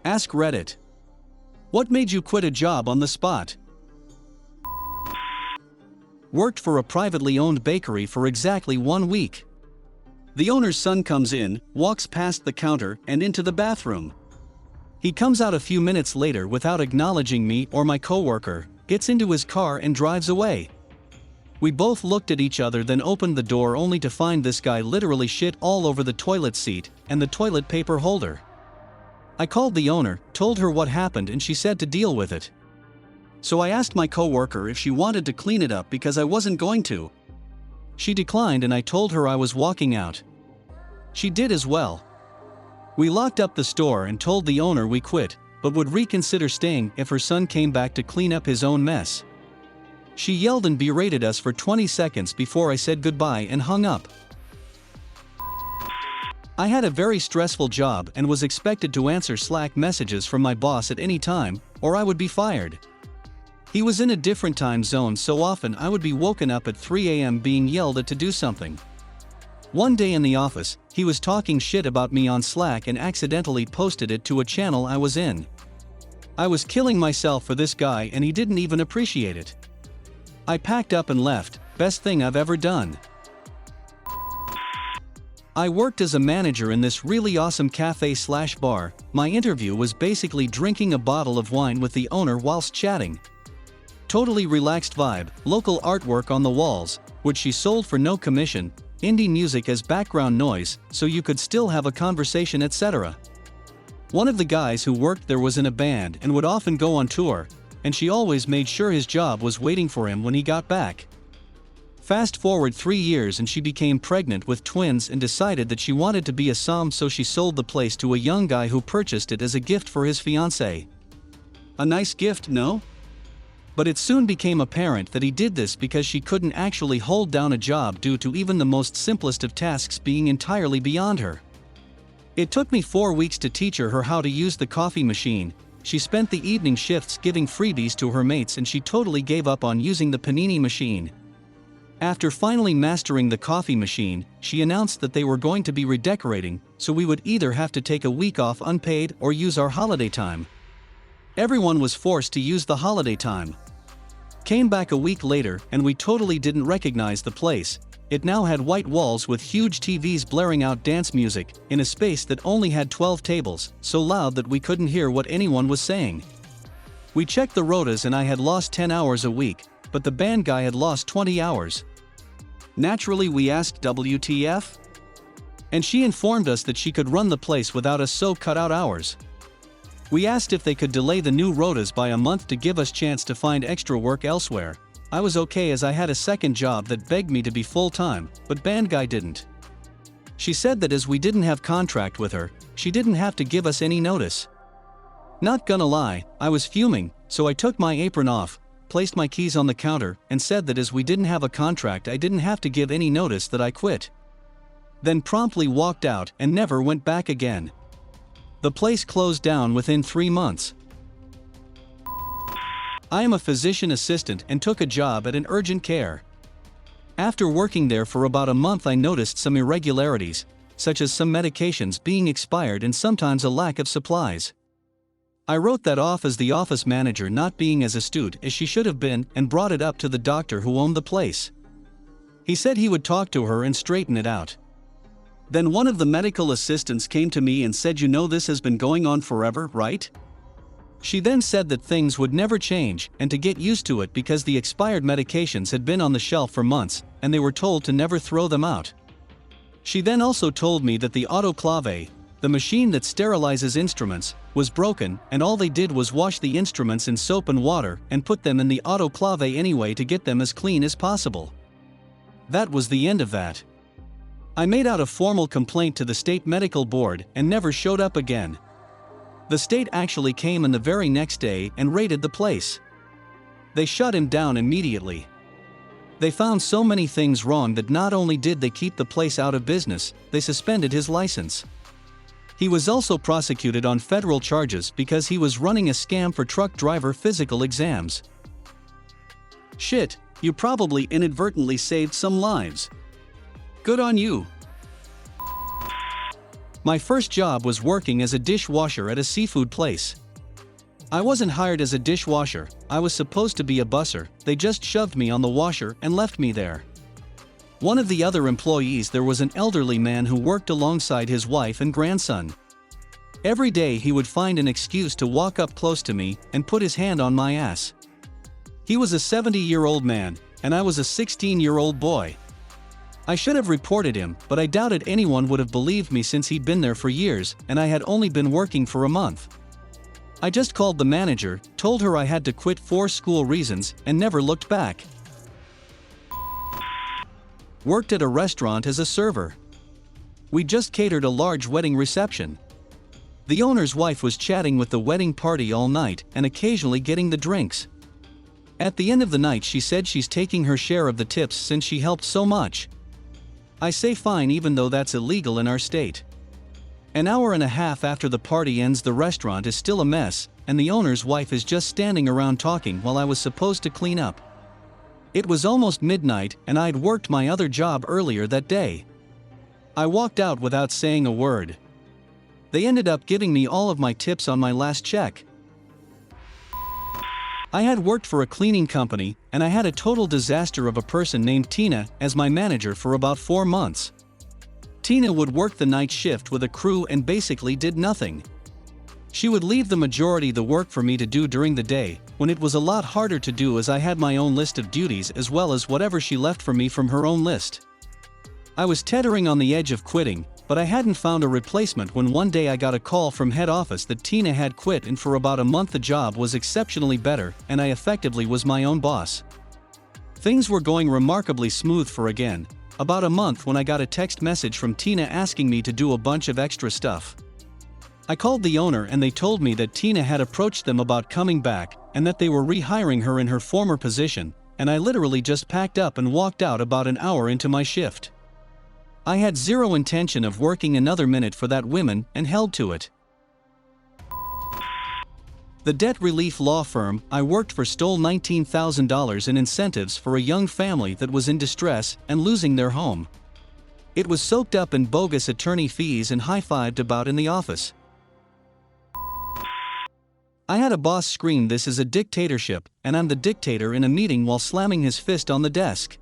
Ask Reddit. What made you quit a job on the spot? Worked for a privately owned bakery for exactly 1 week. The owner's son comes in, walks past the counter and into the bathroom. He comes out a few minutes later without acknowledging me or my coworker, gets into his car and drives away. We both looked at each other, then opened the door only to find this guy literally shit all over the toilet seat and the toilet paper holder. I called the owner, told her what happened, and she said to deal with it. So I asked my coworker if she wanted to clean it up because I wasn't going to. She declined and I told her I was walking out. She did as well. We locked up the store and told the owner we quit, but would reconsider staying if her son came back to clean up his own mess. She yelled and berated us for 20 seconds before I said goodbye and hung up. I had a very stressful job and was expected to answer Slack messages from my boss at any time, or I would be fired. He was in a different time zone, so often I would be woken up at 3 a.m. being yelled at to do something. One day in the office, he was talking shit about me on Slack and accidentally posted it to a channel I was in. I was killing myself for this guy and he didn't even appreciate it. I packed up and left. Best thing I've ever done. I worked as a manager in this really awesome cafe/bar. My interview was basically drinking a bottle of wine with the owner whilst chatting. Totally relaxed vibe, local artwork on the walls, which she sold for no commission, indie music as background noise, so you could still have a conversation, etc. One of the guys who worked there was in a band and would often go on tour, and she always made sure his job was waiting for him when he got back. Fast forward 3 years and she became pregnant with twins and decided that she wanted to be a som, so she sold the place to a young guy who purchased it as a gift for his fiancée. A nice gift, no? But it soon became apparent that he did this because she couldn't actually hold down a job due to even the most simplest of tasks being entirely beyond her. It took me 4 weeks to teach her how to use the coffee machine. She spent the evening shifts giving freebies to her mates and she totally gave up on using the panini machine. After finally mastering the coffee machine, she announced that they were going to be redecorating, so we would either have to take a week off unpaid or use our holiday time. Everyone was forced to use the holiday time. Came back a week later and we totally didn't recognize the place. It now had white walls with huge TVs blaring out dance music, in a space that only had 12 tables, so loud that we couldn't hear what anyone was saying. We checked the rotas and I had lost 10 hours a week, but the band guy had lost 20 hours. Naturally we asked WTF? And she informed us that she could run the place without us, so cut out hours. We asked if they could delay the new rotas by a month to give us chance to find extra work elsewhere. I was okay as I had a second job that begged me to be full-time, but band guy didn't. She said that as we didn't have contract with her, she didn't have to give us any notice. Not gonna lie, I was fuming, so I took my apron off, placed my keys on the counter, and said that as we didn't have a contract I didn't have to give any notice that I quit. Then promptly walked out and never went back again. The place closed down within 3 months. I am a physician assistant and took a job at an urgent care. After working there for about a month I noticed some irregularities, such as some medications being expired and sometimes a lack of supplies. I wrote that off as the office manager not being as astute as she should have been and brought it up to the doctor who owned the place. He said he would talk to her and straighten it out. Then one of the medical assistants came to me and said, "You know, this has been going on forever, right?" She then said that things would never change and to get used to it because the expired medications had been on the shelf for months and they were told to never throw them out. She then also told me that the autoclave, the machine that sterilizes instruments, was broken and all they did was wash the instruments in soap and water and put them in the autoclave anyway to get them as clean as possible. That was the end of that. I made out a formal complaint to the state medical board and never showed up again. The state actually came in the very next day and raided the place. They shut him down immediately. They found so many things wrong that not only did they keep the place out of business, they suspended his license. He was also prosecuted on federal charges because he was running a scam for truck driver physical exams. Shit, you probably inadvertently saved some lives. Good on you. My first job was working as a dishwasher at a seafood place. I wasn't hired as a dishwasher, I was supposed to be a busser, they just shoved me on the washer and left me there. One of the other employees there was an elderly man who worked alongside his wife and grandson. Every day he would find an excuse to walk up close to me and put his hand on my ass. He was a 70-year-old man, and I was a 16-year-old boy. I should have reported him, but I doubted anyone would have believed me since he'd been there for years and I had only been working for a month. I just called the manager, told her I had to quit for school reasons, and never looked back. Worked at a restaurant as a server. We just catered a large wedding reception. The owner's wife was chatting with the wedding party all night and occasionally getting the drinks. At the end of the night she said she's taking her share of the tips since she helped so much. I say fine even though that's illegal in our state. An hour and a half after the party ends the restaurant is still a mess, and the owner's wife is just standing around talking while I was supposed to clean up. It was almost midnight and I'd worked my other job earlier that day. I walked out without saying a word. They ended up giving me all of my tips on my last check. I had worked for a cleaning company, and I had a total disaster of a person named Tina as my manager for about 4 months. Tina would work the night shift with a crew and basically did nothing. She would leave the majority of the work for me to do during the day, when it was a lot harder to do as I had my own list of duties as well as whatever she left for me from her own list. I was teetering on the edge of quitting, but I hadn't found a replacement when one day I got a call from head office that Tina had quit and for about a month the job was exceptionally better and I effectively was my own boss. Things were going remarkably smooth for about a month when I got a text message from Tina asking me to do a bunch of extra stuff. I called the owner and they told me that Tina had approached them about coming back and that they were rehiring her in her former position, and I literally just packed up and walked out about an hour into my shift. I had zero intention of working another minute for that woman and held to it. The debt relief law firm I worked for stole $19,000 in incentives for a young family that was in distress and losing their home. It was soaked up in bogus attorney fees and high-fived about in the office. I had a boss scream, "This is a dictatorship," and I'm the dictator in a meeting while slamming his fist on the desk.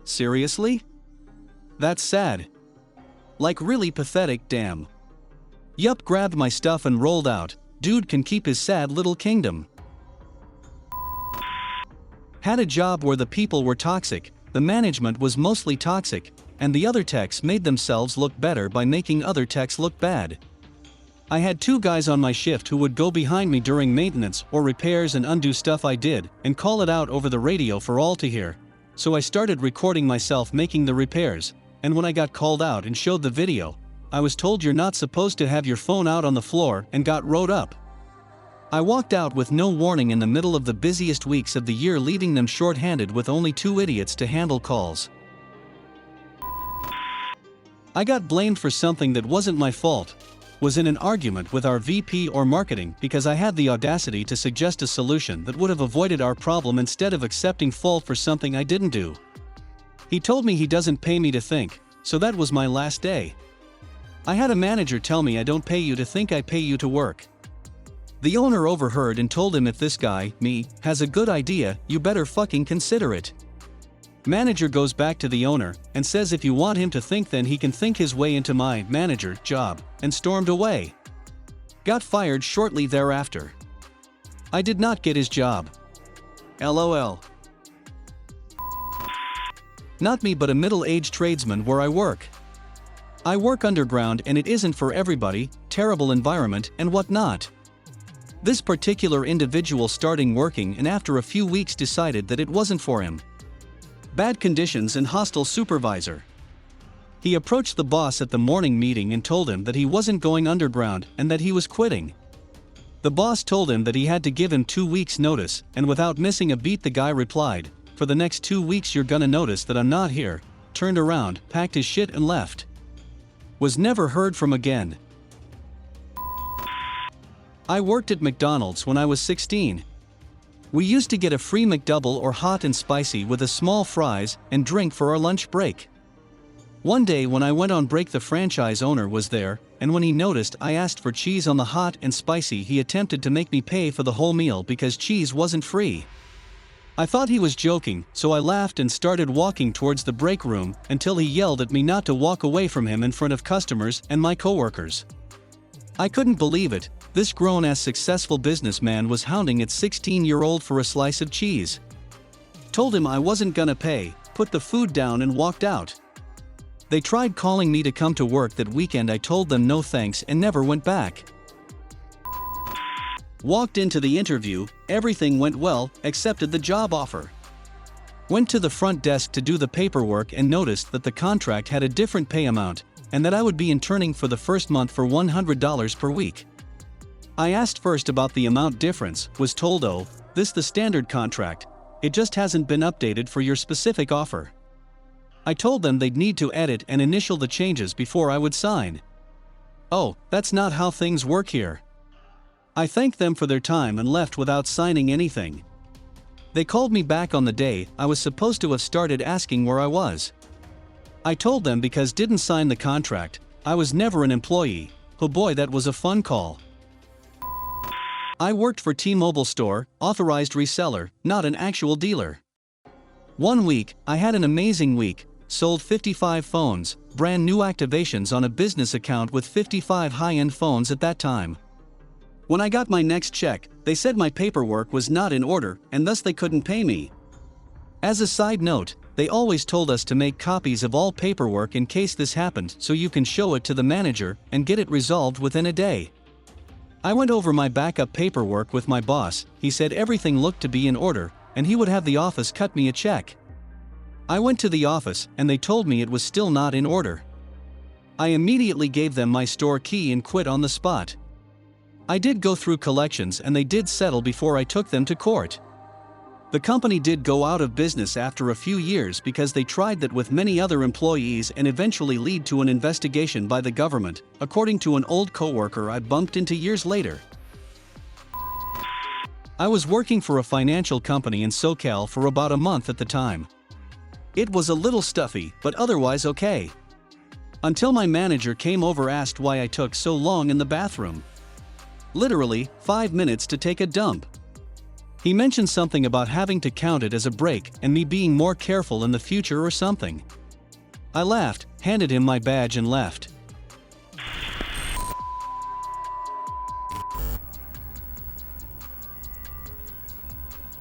Seriously? That's sad. Like really pathetic, damn. Yup, grabbed my stuff and rolled out. Dude can keep his sad little kingdom. Had a job where the people were toxic, the management was mostly toxic, and the other techs made themselves look better by making other techs look bad. I had 2 guys on my shift who would go behind me during maintenance or repairs and undo stuff I did and call it out over the radio for all to hear. So I started recording myself making the repairs, and when I got called out and showed the video, I was told you're not supposed to have your phone out on the floor and got wrote up. I walked out with no warning in the middle of the busiest weeks of the year, leaving them short-handed with only 2 idiots to handle calls. I got blamed for something that wasn't my fault. Was in an argument with our VP or marketing because I had the audacity to suggest a solution that would have avoided our problem instead of accepting fault for something I didn't do. He told me he doesn't pay me to think, so that was my last day. I had a manager tell me, "I don't pay you to think, I pay you to work." The owner overheard and told him, "If this guy, me, has a good idea, you better fucking consider it." Manager goes back to the owner and says if you want him to think then he can think his way into my manager job, and stormed away. Got fired shortly thereafter. I did not get his job. LOL. Not me, but a middle-aged tradesman where I work. I work underground and it isn't for everybody, terrible environment and whatnot. This particular individual starting working and after a few weeks decided that it wasn't for him. Bad conditions and hostile supervisor. He approached the boss at the morning meeting and told him that he wasn't going underground and that he was quitting. The boss told him that he had to give him 2 weeks notice, and without missing a beat the guy replied, "For the next 2 weeks you're gonna notice that I'm not here," turned around, packed his shit and left. Was never heard from again. I worked at McDonald's when I was 16. We used to get a free McDouble or hot and spicy with a small fries and drink for our lunch break. One day when I went on break, the franchise owner was there, and when he noticed I asked for cheese on the hot and spicy, he attempted to make me pay for the whole meal because cheese wasn't free. I thought he was joking, so I laughed and started walking towards the break room until he yelled at me not to walk away from him in front of customers and my coworkers. I couldn't believe it. This grown-ass successful businessman was hounding its 16-year-old for a slice of cheese. Told him I wasn't gonna pay, put the food down and walked out. They tried calling me to come to work that weekend. I told them no thanks and never went back. Walked into the interview, everything went well, accepted the job offer. Went to the front desk to do the paperwork and noticed that the contract had a different pay amount, and that I would be interning for the first month for $100 per week. I asked first about the amount difference, was told, "Oh, this the standard contract. It just hasn't been updated for your specific offer." I told them they'd need to edit and initial the changes before I would sign. "Oh, that's not how things work here." I thanked them for their time and left without signing anything. They called me back on the day I was supposed to have started, asking where I was. I told them because didn't sign the contract, I was never an employee. Oh boy, that was a fun call. I worked for T-Mobile store, authorized reseller, not an actual dealer. One week, I had an amazing week, sold 55 phones, brand new activations on a business account with 55 high-end phones at that time. When I got my next check, they said my paperwork was not in order and thus they couldn't pay me. As a side note, they always told us to make copies of all paperwork in case this happened so you can show it to the manager and get it resolved within a day. I went over my backup paperwork with my boss. He said everything looked to be in order and he would have the office cut me a check. I went to the office and they told me it was still not in order. I immediately gave them my store key and quit on the spot. I did go through collections and they did settle before I took them to court. The company did go out of business after a few years because they tried that with many other employees and eventually lead to an investigation by the government, according to an old coworker I bumped into years later. I was working for a financial company in SoCal for about a month at the time. It was a little stuffy, but otherwise okay. Until my manager came over, asked why I took so long in the bathroom. Literally, 5 minutes to take a dump. He mentioned something about having to count it as a break and me being more careful in the future or something. I laughed, handed him my badge and left.